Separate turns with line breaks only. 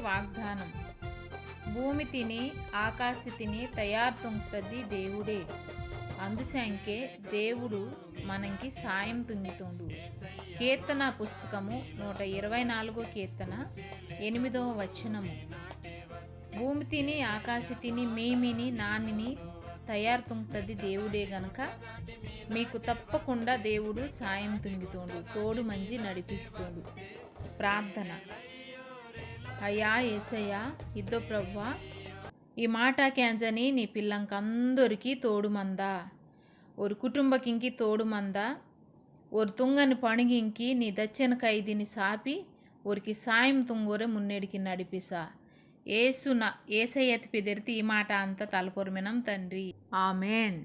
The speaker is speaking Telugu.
వాగ్దానం. భూమి తిని ఆకాశ తిని తయారుతుంటది దేవుడే. అందుసంకే దేవుడు మనకి సాయం తుంగితోండు. కీర్తన పుస్తకము 124 కీర్తన 8వ వచనము. భూమి తిని ఆకాశ తిని మేమిని నానిని తయారుతుంటది దేవుడే గనక మీకు తప్పకుండా దేవుడు సాయం తుంగితోండు, తోడు మంచి నడిపిస్తోండు. ప్రార్థన. అయ్యా ఏసయ్యా, ఇద్దో ప్రవ్వా, ఈ మాట క్యాంజని నీ పిల్లంకందరికీ తోడు మందా, ஒரு కుటుంబకింకి తోడు మందా, ஒரு తుంగని పణిగింకి నీ దచ్చన ఖైదీని సాపి ఒరికి సాయం తుంగోరే మున్నెడికి నడిపిసా. ఏసయ్యతి పిదెరితి ఈ మాట అంతా తలపొరమినం తండ్రి. ఆమెన్.